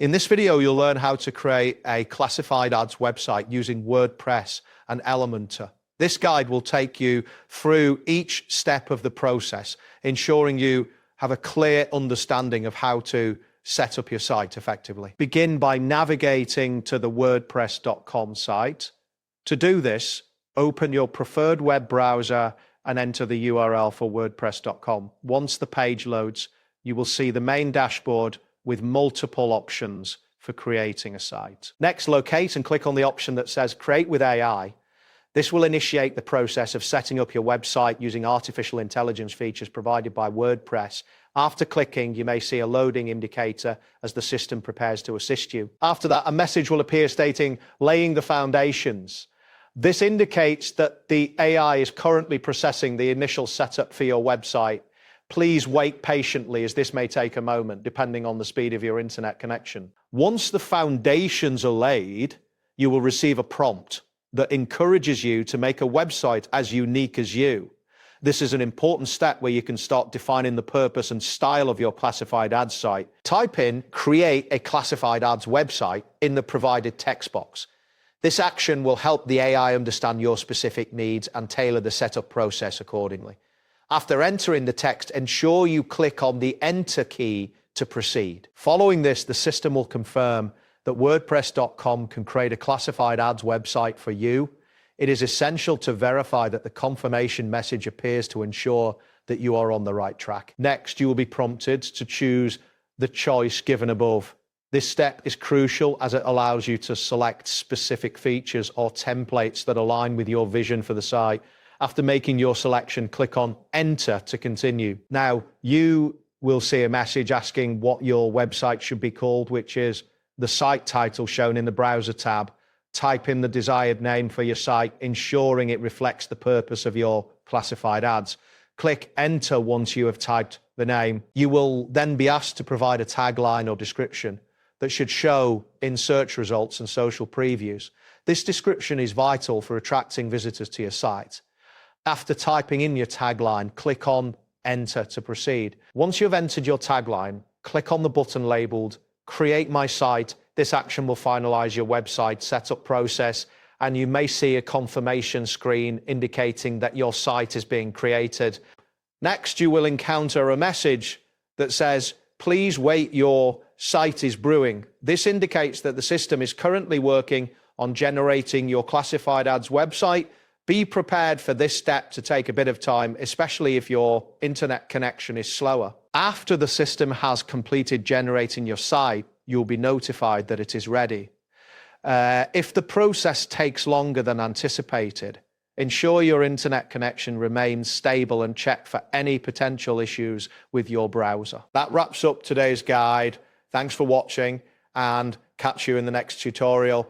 In this video, you'll learn how to create a classified ads website using WordPress and Elementor. This guide will take you through each step of the process, ensuring you have a clear understanding of how to set up your site effectively. Begin by navigating to the WordPress.com site. To do this, open your preferred web browser and enter the URL for WordPress.com. Once the page loads, you will see the main dashboard with multiple options for creating a site. Next, locate and click on the option that says Create with AI. This will initiate the process of setting up your website using artificial intelligence features provided by WordPress. After clicking, you may see a loading indicator as the system prepares to assist you. After that, a message will appear stating laying the foundations. This indicates that the AI is currently processing the initial setup for your website. Please wait patiently, as this may take a moment, depending on the speed of your internet connection. Once the foundations are laid, you will receive a prompt that encourages you to make a website as unique as you. This is an important step where you can start defining the purpose and style of your classified ads site. Type in "Create a classified ads website" in the provided text box. This action will help the AI understand your specific needs and tailor the setup process accordingly. After entering the text, ensure you click on the Enter key to proceed. Following this, the system will confirm that WordPress.com can create a classified ads website for you. It is essential to verify that the confirmation message appears to ensure that you are on the right track. Next, you will be prompted to choose the choice given above. This step is crucial as it allows you to select specific features or templates that align with your vision for the site. After making your selection, click on Enter to continue. Now, you will see a message asking what your website should be called, which is the site title shown in the browser tab. Type in the desired name for your site, ensuring it reflects the purpose of your classified ads. Click Enter once you have typed the name. You will then be asked to provide a tagline or description that should show in search results and social previews. This description is vital for attracting visitors to your site. After typing in your tagline, click on Enter to proceed. Once you've entered your tagline, click on the button labeled Create My Site. This action will finalize your website setup process, and you may see a confirmation screen indicating that your site is being created. Next, you will encounter a message that says, "Please wait, your site is brewing." This indicates that the system is currently working on generating your classified ads website. Be prepared for this step to take a bit of time, especially if your internet connection is slower. After the system has completed generating your site, you'll be notified that it is ready. If the process takes longer than anticipated, ensure your internet connection remains stable and check for any potential issues with your browser. That wraps up today's guide. Thanks for watching, and catch you in the next tutorial.